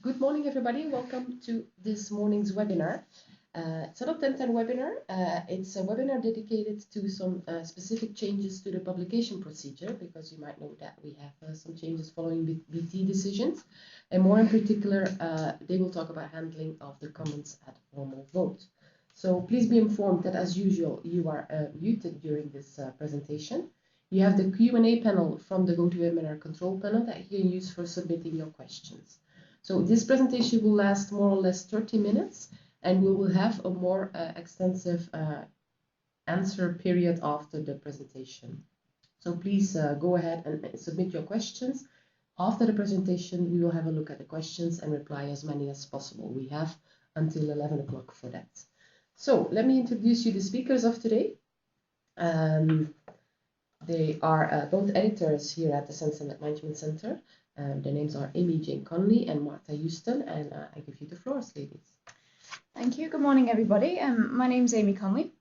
Good morning, everybody. Welcome to this morning's webinar. It's not a 10-10 webinar. It's a webinar dedicated to some specific changes to the publication procedure, because you might know that we have some changes following BT decisions. And more in particular, they will talk about handling of the comments at formal vote. So please be informed that, as usual, you are muted during this presentation. You have the Q&A panel from the GoToWebinar control panel that you can use for submitting your questions. So this presentation will last more or less 30 minutes, and we will have a more extensive answer period after the presentation. So please go ahead and submit your questions. After the presentation, we will have a look at the questions and reply as many as possible. We have until 11 o'clock for that. So let me introduce you the speakers of today. They are both editors here at the CEN and CENELEC Management Center. Their names are Amy Jane Conley and Martha Houston, and I give you the floor, ladies. Thank you. Good morning, everybody. My name's Amy Conley.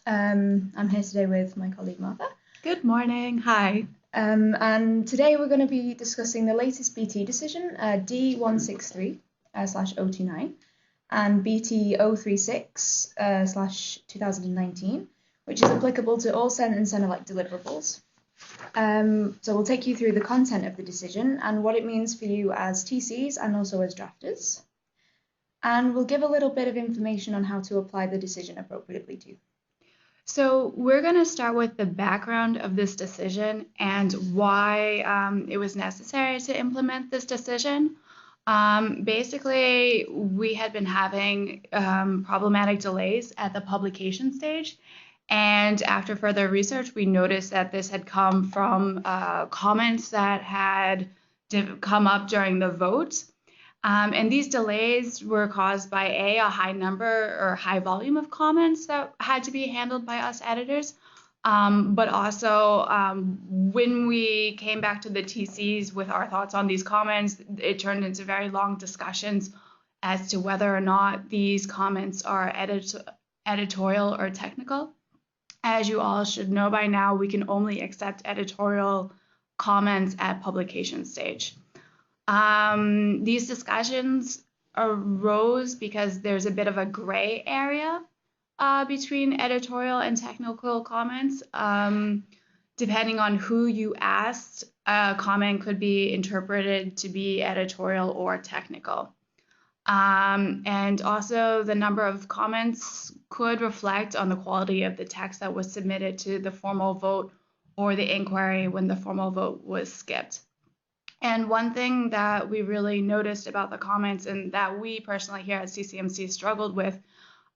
I'm here today with my colleague Martha. Good morning. Hi. And today we're going to be discussing the latest BT decision, D163/029 and BT 036/2019, which is applicable to all CEN and CENELEC deliverables. So we'll take you through the content of the decision and what it means for you as TCs and also as drafters. And we'll give a little bit of information on how to apply the decision appropriately too. So we're going to start with the background of this decision and why it was necessary to implement this decision. Basically, we had been having problematic delays at the publication stage. And after further research, we noticed that this had come from comments that had come up during the vote. And these delays were caused by a high number or high volume of comments that had to be handled by us editors. But also when we came back to the TCs with our thoughts on these comments, it turned into very long discussions as to whether or not these comments are editorial or technical. As you all should know by now, we can only accept editorial comments at publication stage. These discussions arose because there's a bit of a gray area between editorial and technical comments. Depending on who you asked, a comment could be interpreted to be editorial or technical. And also the number of comments could reflect on the quality of the text that was submitted to the formal vote or the inquiry when the formal vote was skipped. And one thing that we really noticed about the comments, and that we personally here at CCMC struggled with,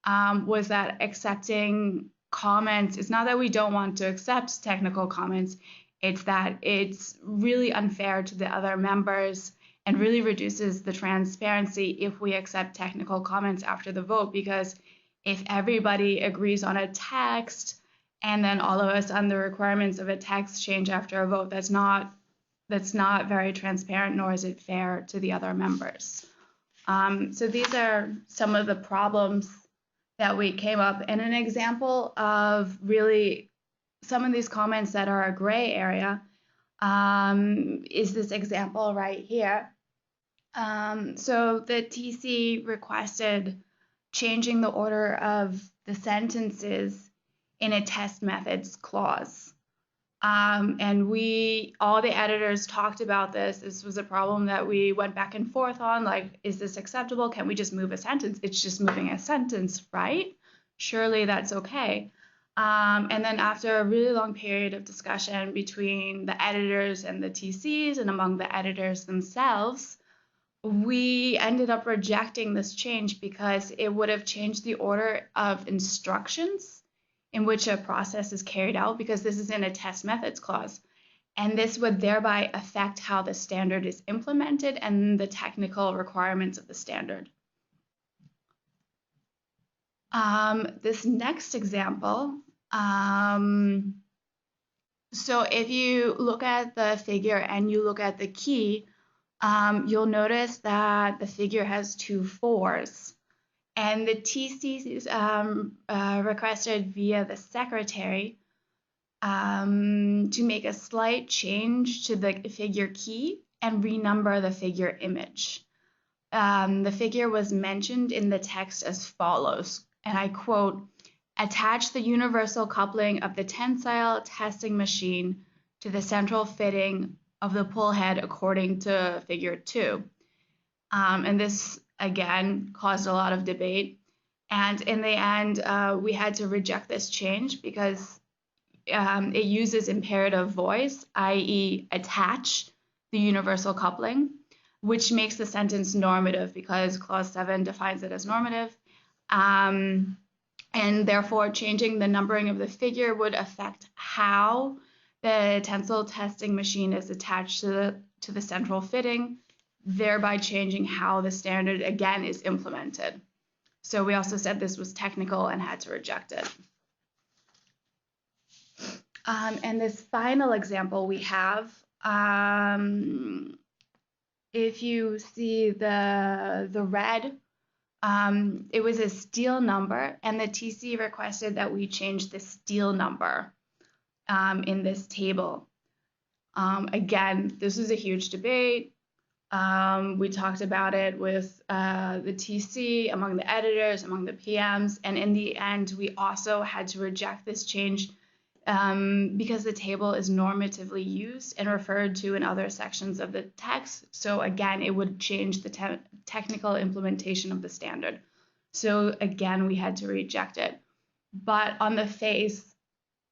was that accepting comments, it's not that we don't want to accept technical comments, it's that it's really unfair to the other members and really reduces the transparency if we accept technical comments after the vote, because if everybody agrees on a text and then all of us on the requirements of a text change after a vote, that's not very transparent, nor is it fair to the other members. So these are some of the problems that we came up, and an example of really some of these comments that are a gray area is this example right here. So the TC requested changing the order of the sentences in a test methods clause. And all the editors talked about this. This was a problem that we went back and forth on, like, is this acceptable? Can we just move a sentence? It's just moving a sentence, right? Surely that's okay. And then after a really long period of discussion between the editors and the TCs and among the editors themselves, we ended up rejecting this change because it would have changed the order of instructions in which a process is carried out, because this is in a test methods clause. And this would thereby affect how the standard is implemented and the technical requirements of the standard. This next example, so if you look at the figure and you look at the key, you'll notice that the figure has 2 4s. And the TC requested via the secretary to make a slight change to the figure key and renumber the figure image. the figure was mentioned in the text as follows, and I quote, "Attach the universal coupling of the tensile testing machine to the central fitting of the pull head according to figure 2. And this, again, caused a lot of debate. And in the end, we had to reject this change because it uses imperative voice, i.e. attach the universal coupling, which makes the sentence normative because clause 7 defines it as normative. And therefore, changing the numbering of the figure would affect how the tensile testing machine is attached to the central fitting, thereby changing how the standard, again, is implemented. So we also said this was technical and had to reject it. And this final example we have, if you see the red, it was a steel number, and the TC requested that we change the steel number in this table. Again, this was a huge debate. We talked about it with the TC, among the editors, among the PMs, and in the end, we also had to reject this change because the table is normatively used and referred to in other sections of the text. So again, it would change the technical implementation of the standard. So again, we had to reject it. But on the face,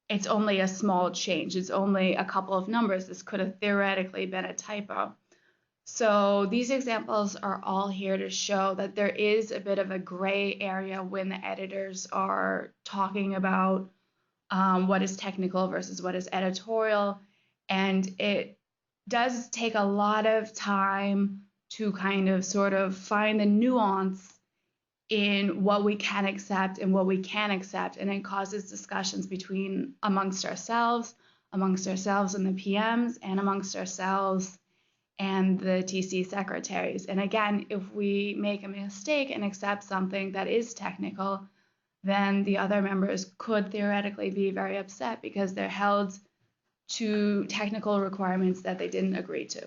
it's only a small change. It's only a couple of numbers. This could have theoretically been a typo. So these examples are all here to show that there is a bit of a gray area when the editors are talking about what is technical versus what is editorial. And it does take a lot of time to kind of sort of find the nuance in what we can accept and what we can't accept. And it causes discussions amongst ourselves and the PMs, and amongst ourselves and the TC secretaries. And again, if we make a mistake and accept something that is technical, then the other members could theoretically be very upset because they're held to technical requirements that they didn't agree to.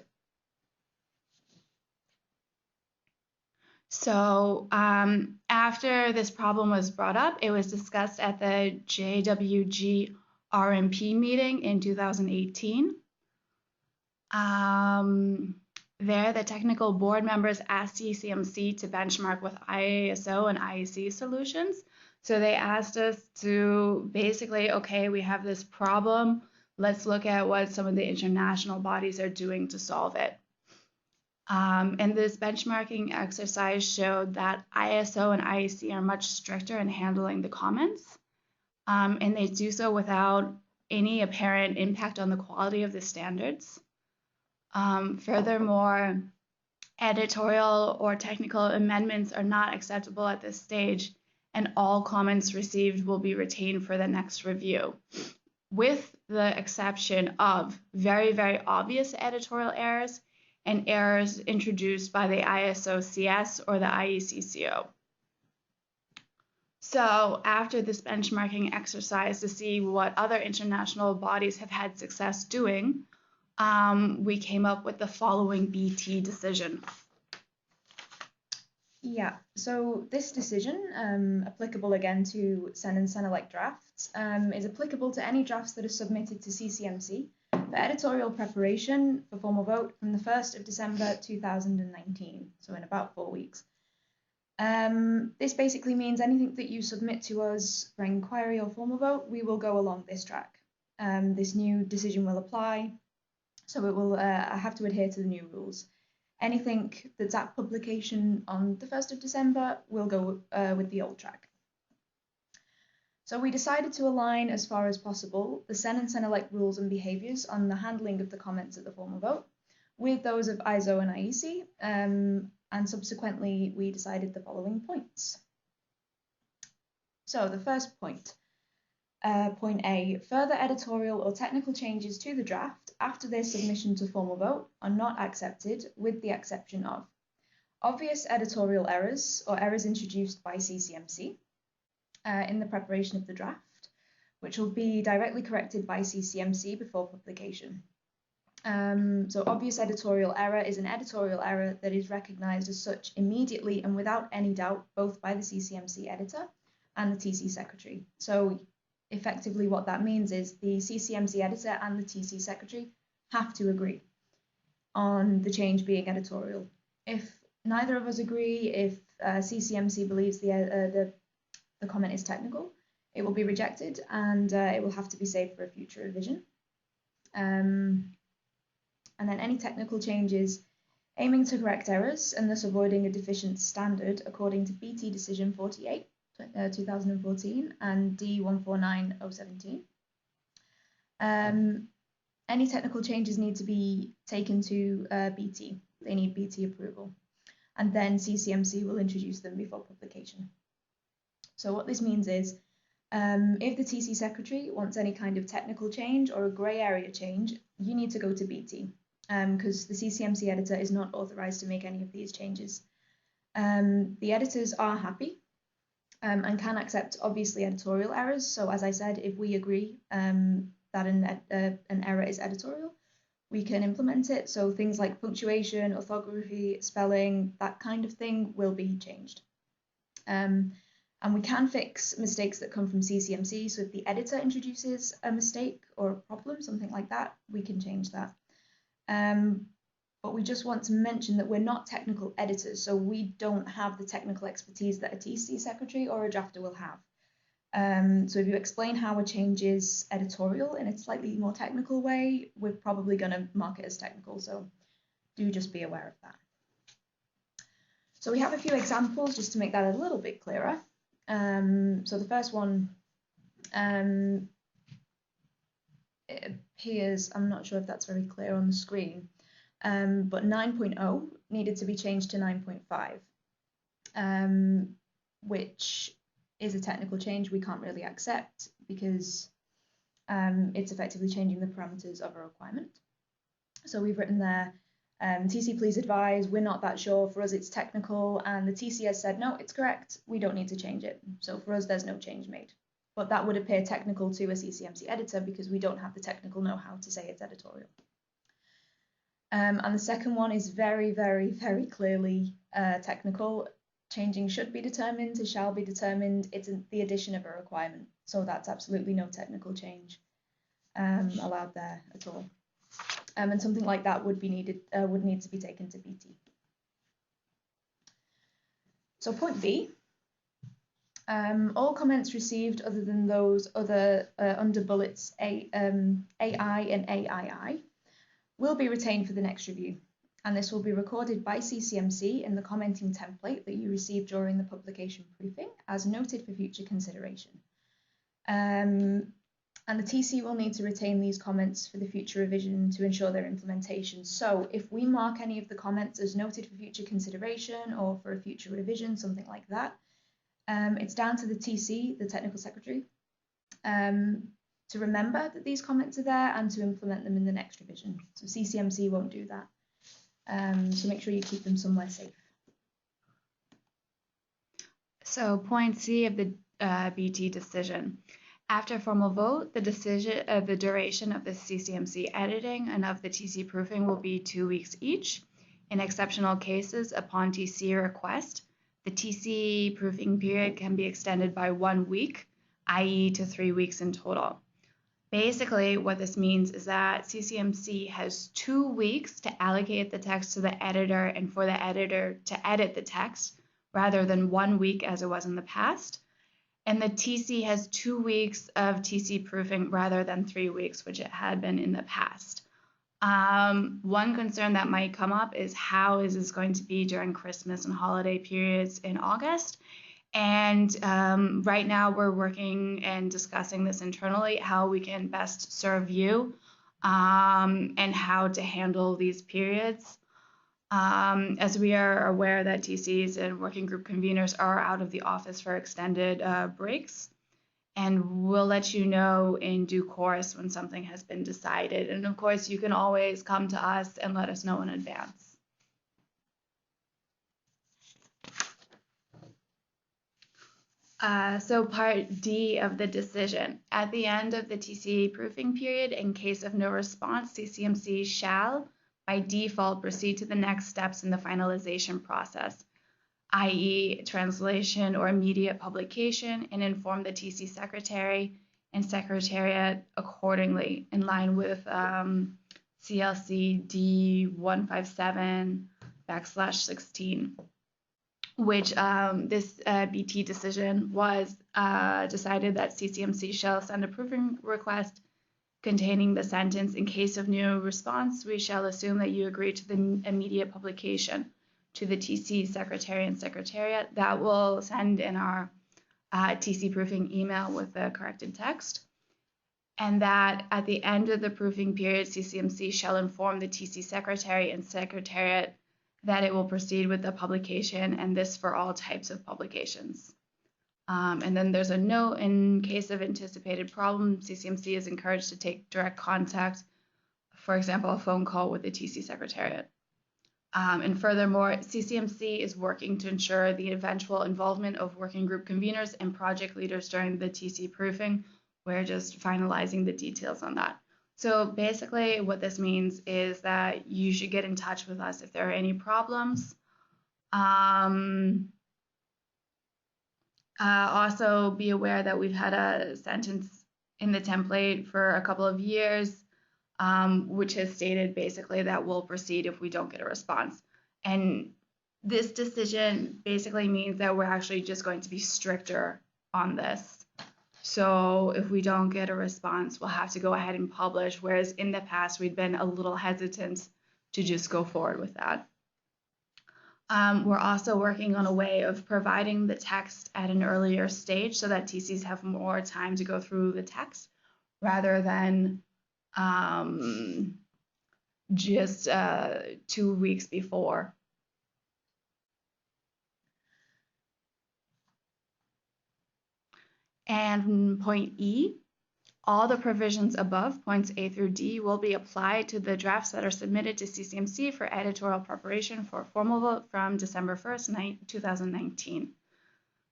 So after this problem was brought up, it was discussed at the JWG RMP meeting in 2018. There, the technical board members asked CCMC to benchmark with ISO and IEC solutions. So they asked us to basically, okay, we have this problem. Let's look at what some of the international bodies are doing to solve it. And this benchmarking exercise showed that ISO and IEC are much stricter in handling the comments, and they do so without any apparent impact on the quality of the standards. Furthermore, editorial or technical amendments are not acceptable at this stage, and all comments received will be retained for the next review, with the exception of very, very obvious editorial errors and errors introduced by the ISO CS or the IEC CO. So after this benchmarking exercise to see what other international bodies have had success doing, we came up with the following BT decision. Yeah, so this decision, applicable again to CEN and CENELEC drafts, is applicable to any drafts that are submitted to CCMC for editorial preparation for formal vote from the 1st of December 2019, so in about 4 weeks. This basically means anything that you submit to us for inquiry or formal vote, we will go along this track. This new decision will apply, so it will have to adhere to the new rules. Anything that's at publication on the 1st of December will go with the old track. So we decided to align as far as possible the CEN and CENELEC rules and behaviours on the handling of the comments at the formal vote with those of ISO and IEC, and subsequently we decided the following points. So the first point, point A, further editorial or technical changes to the draft after their submission to formal vote are not accepted, with the exception of obvious editorial errors or errors introduced by CCMC in the preparation of the draft, which will be directly corrected by CCMC before publication. So obvious editorial error is an editorial error that is recognised as such immediately and without any doubt, both by the CCMC editor and the TC secretary. So effectively what that means is the CCMC editor and the TC secretary have to agree on the change being editorial. If neither of us agree, if CCMC believes the comment is technical, it will be rejected and it will have to be saved for a future revision. And then any technical changes aiming to correct errors and thus avoiding a deficient standard according to BT Decision 48, 2014 and D149017. Any technical changes need to be taken to BT. They need BT approval. And then CCMC will introduce them before publication. So what this means is, if the TC secretary wants any kind of technical change or a grey area change, you need to go to BT because the CCMC editor is not authorised to make any of these changes. The editors are happy and can accept obviously editorial errors. So as I said, if we agree that an error is editorial, we can implement it. So things like punctuation, orthography, spelling, that kind of thing will be changed. And we can fix mistakes that come from CCMC. So if the editor introduces a mistake or a problem, something like that, we can change that. But we just want to mention that we're not technical editors, so we don't have the technical expertise that a TC secretary or a drafter will have. So if you explain how a change is editorial in a slightly more technical way, we're probably going to mark it as technical, so do just be aware of that. So we have a few examples just to make that a little bit clearer. So the first one, it appears, I'm not sure if that's very clear on the screen, but 9.0 needed to be changed to 9.5, which is a technical change we can't really accept because it's effectively changing the parameters of a requirement. So we've written there, TC please advise, we're not that sure, for us it's technical, and the TC has said no, it's correct, we don't need to change it. So for us there's no change made. But that would appear technical to a CCMC editor because we don't have the technical know-how to say it's editorial. And the second one is very, very, very clearly technical. Changing should be determined to shall be determined. It's the addition of a requirement. So that's absolutely no technical change allowed there at all. And something like that would be needed, would need to be taken to BT. So point B. All comments received other than those under bullets AI and AII will be retained for the next review, and this will be recorded by CCMC in the commenting template that you received during the publication briefing as noted for future consideration. And the TC will need to retain these comments for the future revision to ensure their implementation. So if we mark any of the comments as noted for future consideration or for a future revision, something like that, it's down to the TC, the technical secretary, to remember that these comments are there and to implement them in the next revision. So CCMC won't do that. So make sure you keep them somewhere safe. So point C of the BT decision. After formal vote, the decision, the duration of the CCMC editing and of the TC proofing will be 2 weeks each. In exceptional cases, upon TC request, the TC proofing period can be extended by 1 week, i.e. to 3 weeks in total. Basically, what this means is that CCMC has 2 weeks to allocate the text to the editor and for the editor to edit the text, rather than 1 week as it was in the past. And the TC has 2 weeks of TC proofing rather than 3 weeks, which it had been in the past. One concern that might come up is how is this going to be during Christmas and holiday periods in August? And right now we're working and discussing this internally, how we can best serve you and how to handle these periods. As we are aware that TCs and working group conveners are out of the office for extended breaks. And we'll let you know in due course when something has been decided. And of course, you can always come to us and let us know in advance. So part D of the decision. At the end of the TC proofing period, in case of no response, CCMC shall, by default, proceed to the next steps in the finalization process, i.e. translation or immediate publication, and inform the TC Secretary and Secretariat accordingly, in line with CLC D157/16. which this BT decision was decided that CCMC shall send a proofing request containing the sentence, in case of no response, we shall assume that you agree to the immediate publication to the TC Secretary and Secretariat. That will send in our TC proofing email with the corrected text. And that at the end of the proofing period, CCMC shall inform the TC Secretary and Secretariat that it will proceed with the publication, and this for all types of publications. And then there's a note: in case of anticipated problem, CCMC is encouraged to take direct contact, for example, a phone call with the TC Secretariat. And furthermore, CCMC is working to ensure the eventual involvement of working group conveners and project leaders during the TC proofing. We're just finalizing the details on that. So basically what this means is that you should get in touch with us if there are any problems. Also be aware that we've had a sentence in the template for a couple of years, which has stated basically that we'll proceed if we don't get a response. And this decision basically means that we're actually just going to be stricter on this. So if we don't get a response, we'll have to go ahead and publish, whereas in the past we'd been a little hesitant to just go forward with that. We're also working on a way of providing the text at an earlier stage so that TCs have more time to go through the text rather than just 2 weeks before. And point E, all the provisions above, points A through D, will be applied to the drafts that are submitted to CCMC for editorial preparation for a formal vote from December 1st, 2019.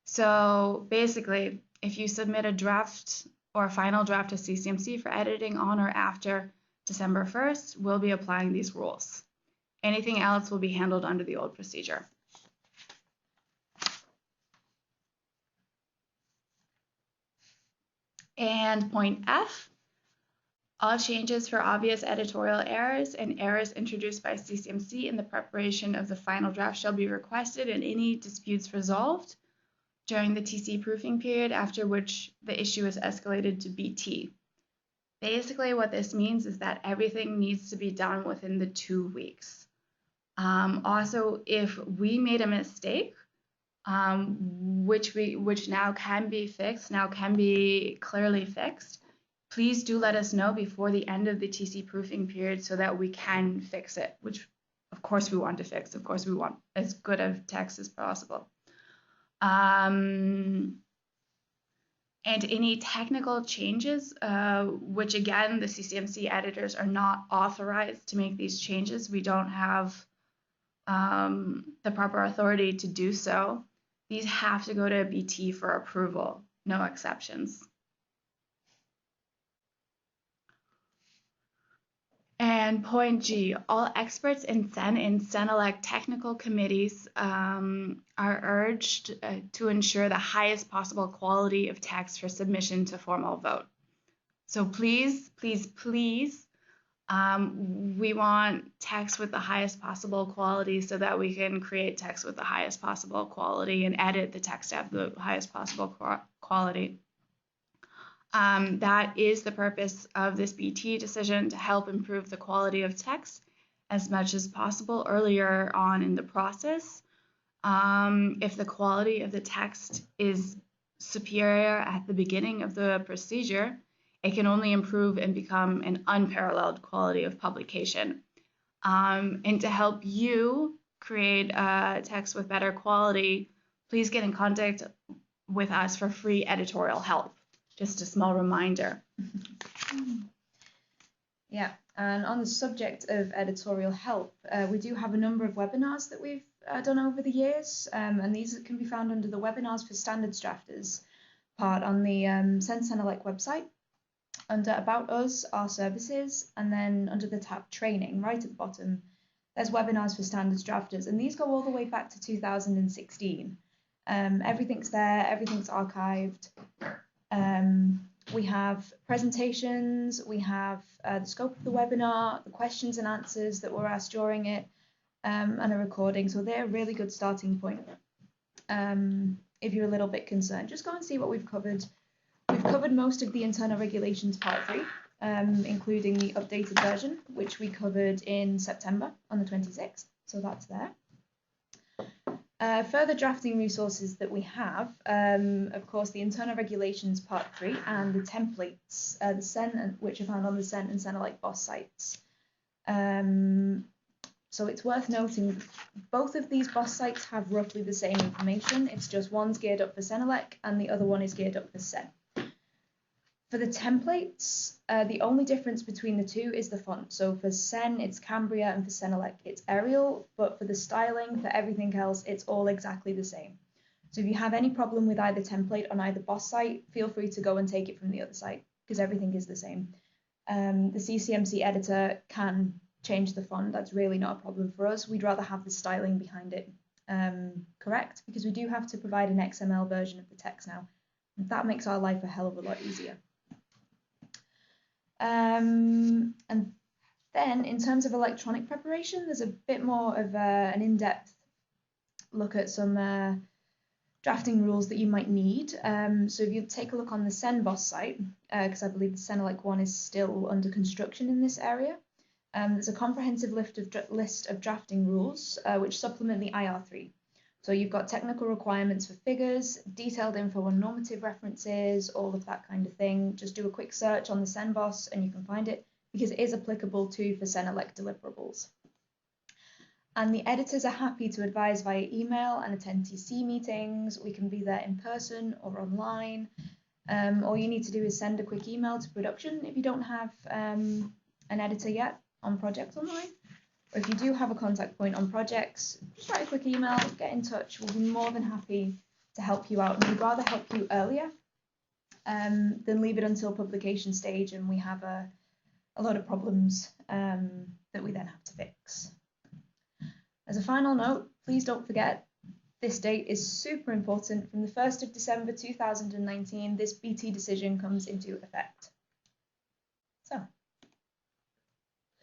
So basically, if you submit a draft or a final draft to CCMC for editing on or after December 1st, we'll be applying these rules. Anything else will be handled under the old procedure. And point F, all changes for obvious editorial errors and errors introduced by CCMC in the preparation of the final draft shall be requested and any disputes resolved during the TC proofing period, after which the issue is escalated to BT. Basically what this means is that everything needs to be done within the 2 weeks. Also, if we made a mistake, which now can be fixed, now can be clearly fixed, please do let us know before the end of the TC proofing period so that we can fix it, which of course we want to fix. Of course we want as good a text as possible. And any technical changes, which again, the CCMC editors are not authorized to make these changes. We don't have the proper authority to do so. These have to go to BT for approval, no exceptions. And point G, all experts in CEN and CENELEC technical committees are urged to ensure the highest possible quality of text for submission to formal vote. So please, please, please, we want text with the highest possible quality so that we can create text with the highest possible quality and edit the text at the highest possible quality. That is the purpose of this BT decision, to help improve the quality of text as much as possible earlier on in the process. If the quality of the text is superior at the beginning of the procedure, it can only improve and become an unparalleled quality of publication. And to help you create a text with better quality, please get in contact with us for free editorial help. Just a small reminder. Yeah, and on the subject of editorial help, we do have a number of webinars that we've done over the years, and these can be found under the Webinars for Standards Drafters part on the CEN and CENELEC website, under About Us, Our Services, and then under the tab Training, right at the bottom, there's Webinars for Standards Drafters, and these go all the way back to 2016. Everything's there, everything's archived. We have presentations, we have the scope of the webinar, the questions and answers that were asked during it, and a recording. So they're a really good starting point. If you're a little bit concerned, just go and see what we've covered. We've covered most of the internal regulations part 3, including the updated version, which we covered in September on the 26th. So that's there. Further drafting resources that we have, of course, the internal regulations part 3 and the templates, the CEN, which are found on the CEN and CENELEC BOSS sites. So it's worth noting both of these BOSS sites have roughly the same information. It's just one's geared up for CENELEC and the other one is geared up for CEN. For the templates, the only difference between the two is the font. So for CEN, it's Cambria, and for CENELEC, it's Arial. But for the styling, for everything else, it's all exactly the same. So if you have any problem with either template on either BOSS site, feel free to go and take it from the other site, because everything is the same. The CCMC editor can change the font. That's really not a problem for us. We'd rather have the styling behind it correct, because we do have to provide an XML version of the text now. That makes our life a hell of a lot easier. And then in terms of electronic preparation, there's a bit more of an in-depth look at some drafting rules that you might need. So if you take a look on the CEN BOSS site, because I believe the CENELEC one is still under construction in this area, there's a comprehensive list of drafting rules which supplement the IR3. So you've got technical requirements for figures, detailed info on normative references, all of that kind of thing. Just do a quick search on the CEN BOSS and you can find it, because it is applicable to for CENELEC deliverables. And the editors are happy to advise via email and attend TC meetings. We can be there in person or online. All you need to do is send a quick email to production if you don't have an editor yet on projects online. Or if you do have a contact point on projects, just write a quick email, get in touch. We'll be more than happy to help you out. And we'd rather help you earlier than leave it until publication stage and we have a lot of problems that we then have to fix. As a final note, please don't forget, this date is super important. From the 1st of December 2019, this BT decision comes into effect.